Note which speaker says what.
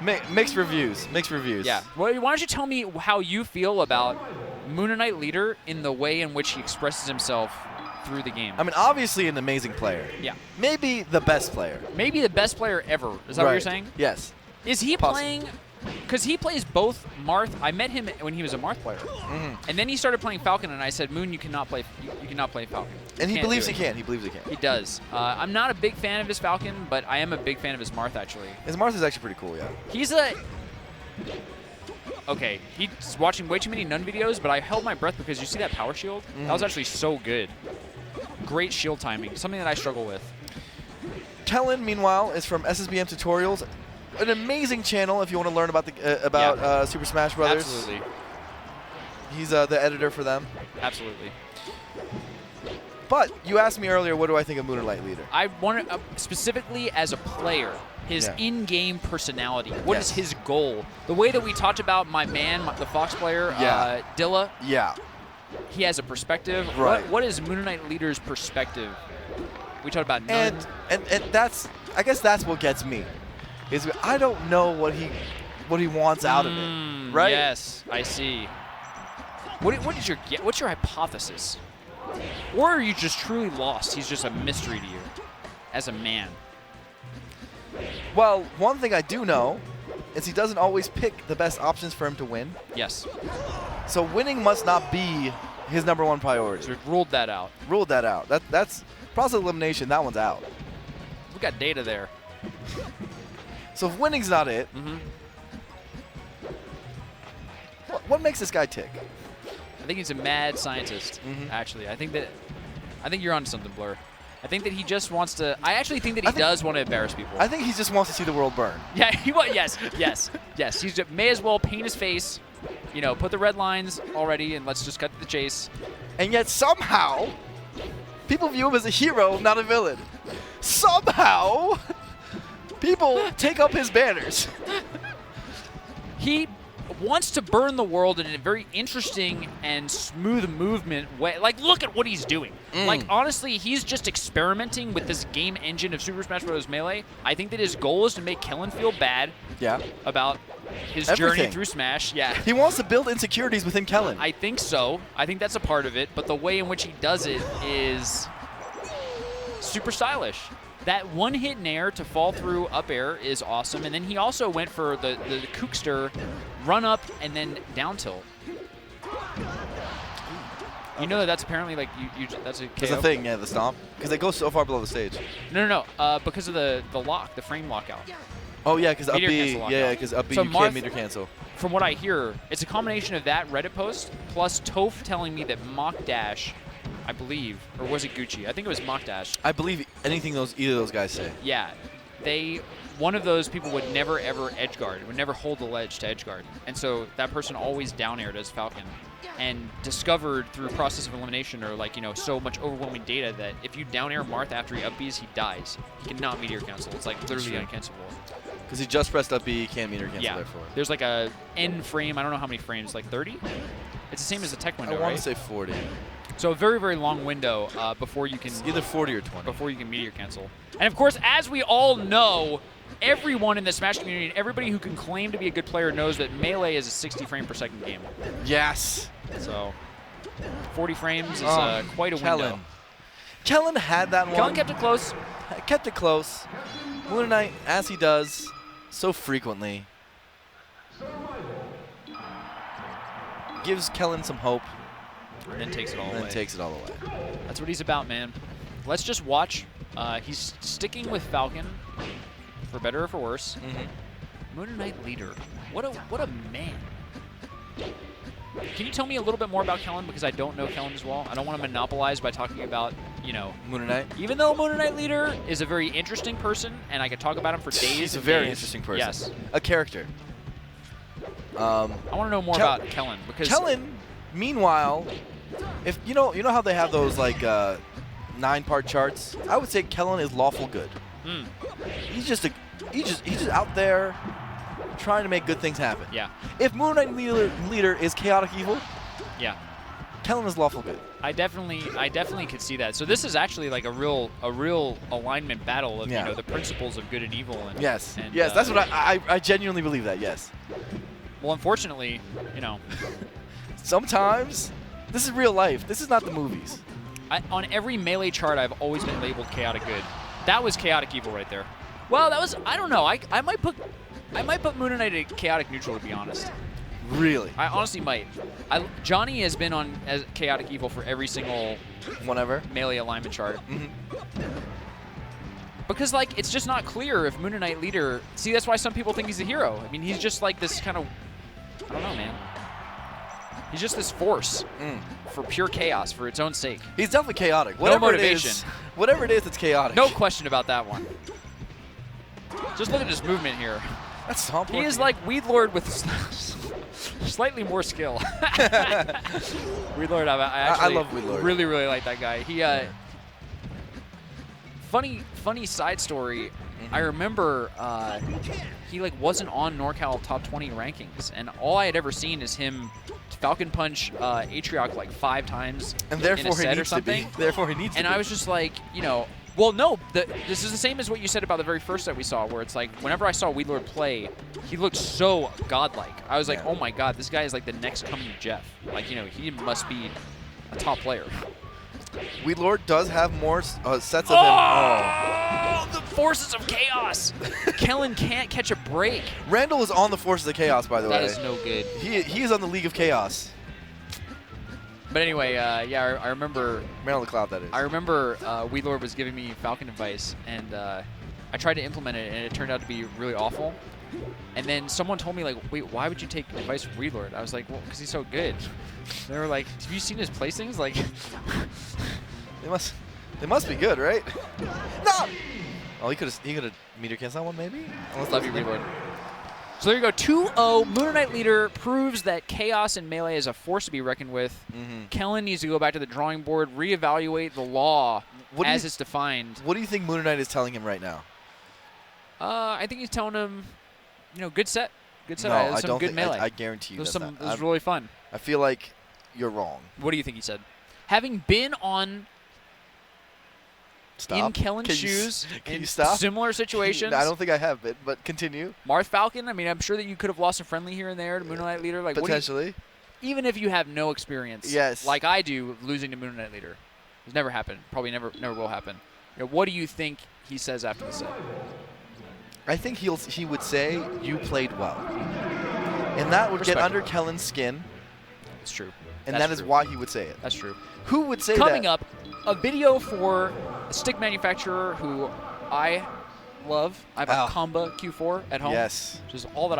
Speaker 1: Mixed reviews. Mixed reviews.
Speaker 2: Yeah. Well, why don't you tell me how you feel about Mooninite Leader in the way in which he expresses himself through the game?
Speaker 1: I mean, obviously an amazing player.
Speaker 2: Yeah.
Speaker 1: Maybe the best player.
Speaker 2: Maybe the best player ever. Is that what you're saying?
Speaker 1: Yes.
Speaker 2: Is he playing? Because he plays both Marth. I met him when he was a Marth player, and then he started playing Falcon, and I said, "Moon, you cannot play. You cannot play Falcon."
Speaker 1: And he believes he can. He believes he can.
Speaker 2: He does. I'm not a big fan of his Falcon, but I am a big fan of his Marth actually.
Speaker 1: His Marth is actually pretty cool. Yeah.
Speaker 2: He's a. Okay, he's watching way too many Nun videos, but I held my breath because you see that power shield? That was actually so good. Great shield timing, something that I struggle with.
Speaker 1: Kellen, meanwhile, is from SSBM Tutorials, an amazing channel if you want to learn about the Super Smash Brothers.
Speaker 2: Absolutely.
Speaker 1: He's the editor for them.
Speaker 2: Absolutely.
Speaker 1: But you asked me earlier, what do I think of Mooninite Leader?
Speaker 2: I want to, specifically as a player, his in-game personality. What is his goal? The way that we talked about my man, the Fox player, Dilla.
Speaker 1: Yeah.
Speaker 2: He has a perspective.
Speaker 1: Right.
Speaker 2: What is Mooninite Leader's perspective? We talked about Nun.
Speaker 1: And that's, I guess that's what gets me. Is I don't know what he wants out of it, right?
Speaker 2: Yes, I see. What's your hypothesis? Or are you just truly lost? He's just a mystery to you as a man.
Speaker 1: Well, one thing I do know is he doesn't always pick the best options for him to win.
Speaker 2: Yes.
Speaker 1: So winning must not be his #1 priority.
Speaker 2: So we've ruled that out.
Speaker 1: Ruled that out. That's process of elimination. That one's out.
Speaker 2: We got data there.
Speaker 1: So if winning's not it, what makes this guy tick?
Speaker 2: I think he's a mad scientist. Actually, I think you're onto something, Blur. I think that he just wants to. I actually think that he does want to embarrass people.
Speaker 1: I think he just wants to see the world burn.
Speaker 2: Yeah, yes. He may as well paint his face, put the red lines already, and let's just cut to the chase.
Speaker 1: And yet somehow, people view him as a hero, not a villain. Somehow, people take up his banners.
Speaker 2: He wants to burn the world in a very interesting and smooth movement way. Like, look at what he's doing. Like, honestly, he's just experimenting with this game engine of Super Smash Bros. Melee. I think that his goal is to make Kellen feel bad about his journey through Smash. Yeah.
Speaker 1: He wants to build insecurities within Kellen.
Speaker 2: I think so. I think that's a part of it. But the way in which he does it is super stylish. That one-hit nair to fall through up air is awesome. And then he also went for the kookster, run up, and then down tilt. You know that's apparently like that's a KO?
Speaker 1: That's a thing, yeah, the stomp. Because it goes so far below the stage.
Speaker 2: No. Because of the lock, the frame lockout.
Speaker 1: Oh yeah, because up B, because up B you can't meter cancel.
Speaker 2: From what I hear, it's a combination of that Reddit post plus Toph telling me that Mock Dash, I believe, or was it Gucci? I think it was Mock Dash.
Speaker 1: I believe anything either of those guys say.
Speaker 2: Yeah, one of those people would never ever edge guard, would never hold the ledge to edge guard, and so that person always down aired as Falcon, and discovered through process of elimination or so much overwhelming data that if you down air Marth after he up Bs, he dies. He cannot meteor cancel. It's like literally uncancelable.
Speaker 1: Because he just pressed up B, he can't meter cancel therefore.
Speaker 2: There's like a end frame. I don't know how many frames, like 30. It's the same as the tech window,
Speaker 1: I want to say 40.
Speaker 2: So a very, very long window before you can...
Speaker 1: It's either 40 or 20.
Speaker 2: Before you can meteor cancel. And of course, as we all know, everyone in the Smash community and everybody who can claim to be a good player knows that Melee is a 60 frame per second game.
Speaker 1: Yes.
Speaker 2: So 40 frames is quite a window.
Speaker 1: Kellen had that one.
Speaker 2: Kellen kept it close.
Speaker 1: Kept it close. Mooninite, as he does so frequently, gives Kellen some hope.
Speaker 2: And then takes it all away.
Speaker 1: And then takes it all away.
Speaker 2: That's what he's about, man. Let's just watch. He's sticking with Falcon, for better or for worse. Mooninite Leader. What a man. Can you tell me a little bit more about Kellen? Because I don't know Kellen as well. I don't want to monopolize by talking about,
Speaker 1: Mooninite.
Speaker 2: Even though Mooninite Leader is a very interesting person, and I could talk about him for days.
Speaker 1: He's a very interesting person.
Speaker 2: Yes.
Speaker 1: A character.
Speaker 2: I want to know more about Kellen because
Speaker 1: Kellen, meanwhile, if you know how they have those like 9-part charts. I would say Kellen is lawful good. He's just out there trying to make good things happen.
Speaker 2: Yeah.
Speaker 1: If Mooninite Leader is chaotic evil, Kellen is lawful good.
Speaker 2: I definitely could see that. So this is actually like a real alignment battle of
Speaker 1: Yeah.
Speaker 2: you know the principles of good and evil. And,
Speaker 1: Yes.
Speaker 2: and,
Speaker 1: Yes, that's what I genuinely believe that. Yes.
Speaker 2: Well, unfortunately, you know,
Speaker 1: Sometimes this is real life. This is not the movies.
Speaker 2: on every Melee chart, I've always been labeled chaotic good. That was chaotic evil right there. Well, that was I don't know. I might put Mooninite at chaotic neutral, to be honest.
Speaker 1: Really.
Speaker 2: I honestly might. Johnny has been on as chaotic evil for every single
Speaker 1: Whatever.
Speaker 2: Melee alignment chart.
Speaker 1: Mhm.
Speaker 2: Because, like, it's just not clear if Mooninite leader... See, that's why some people think he's a hero. I mean, he's just like this kind of... I don't know, man. He's just this force for pure chaos, for its own sake.
Speaker 1: He's definitely chaotic. Whatever
Speaker 2: motivation.
Speaker 1: It is, whatever it is, it's chaotic.
Speaker 2: No question about that one. Just look at his movement here.
Speaker 1: That's Tom.
Speaker 2: He is like Weedlord with slightly more skill. Weedlord, I actually
Speaker 1: love Weedlord.
Speaker 2: Really, really like that guy. He, funny side story. I remember he like wasn't on NorCal top 20 rankings, and all I had ever seen is him Falcon punch Atrioc like 5 times
Speaker 1: And
Speaker 2: in a
Speaker 1: therefore he
Speaker 2: set or
Speaker 1: needs to
Speaker 2: something.
Speaker 1: be. Therefore he needs to
Speaker 2: And
Speaker 1: be.
Speaker 2: I was just like, you know, well, no, this is the same as what you said about the very first set we saw, where it's like whenever I saw Weedlord play, he looked so godlike. I was like,
Speaker 1: Yeah.
Speaker 2: oh my god, this guy is like the next coming Jeff. Like, you know, he must be a top player.
Speaker 1: Weedlord does have more sets of him.
Speaker 2: Oh, the forces of chaos! Kellen can't catch a break.
Speaker 1: Randall is on the Forces of Chaos, by the way.
Speaker 2: That is no good.
Speaker 1: He is on the League of Chaos.
Speaker 2: But anyway, yeah, I remember.
Speaker 1: Man on the Cloud, that is.
Speaker 2: I remember Weedlord was giving me Falcon advice, and I tried to implement it, and it turned out to be really awful. And then someone told me, like, wait, why would you take advice from Weedlord? I was like, well, because he's so good. They were like, have you seen his placings? Like,
Speaker 1: They must be good, right? No. Oh, he could have meter canceled that one, maybe.
Speaker 2: love you, Weedlord. So there you go, 2-0. Mooninite leader proves that chaos in Melee is a force to be reckoned with. Kellen needs to go back to the drawing board, reevaluate the law as it's defined.
Speaker 1: What do you think Mooninite is telling him right now?
Speaker 2: I think he's telling him, you know, good set. Good set.
Speaker 1: No, I
Speaker 2: some
Speaker 1: don't
Speaker 2: good
Speaker 1: think.
Speaker 2: Melee.
Speaker 1: I guarantee you
Speaker 2: It was
Speaker 1: that's not.
Speaker 2: it was really fun.
Speaker 1: I feel like you're wrong.
Speaker 2: What do you think he said? Having been on
Speaker 1: Stop.
Speaker 2: in Kellen's
Speaker 1: Can
Speaker 2: shoes
Speaker 1: can
Speaker 2: in
Speaker 1: you stop?
Speaker 2: similar situations.
Speaker 1: I don't think I have been, but continue.
Speaker 2: Marth Falcon, I mean, I'm sure that you could have lost a friendly here and there to Mooninite leader. Like,
Speaker 1: Potentially.
Speaker 2: even if you have no experience,
Speaker 1: Yes.
Speaker 2: like I do, losing to Mooninite leader. It's never happened. Probably never will happen. You know, what do you think he says after the set?
Speaker 1: I think he would say you played well, and that would get under Kellen's skin,
Speaker 2: It's true.
Speaker 1: and
Speaker 2: That's
Speaker 1: that is
Speaker 2: true.
Speaker 1: why he would say it.
Speaker 2: That's true.
Speaker 1: Who would say
Speaker 2: Coming
Speaker 1: that?
Speaker 2: up, a video for a stick manufacturer who I love. I have a Comba Q4 at home.
Speaker 1: Yes.
Speaker 2: Which is all that I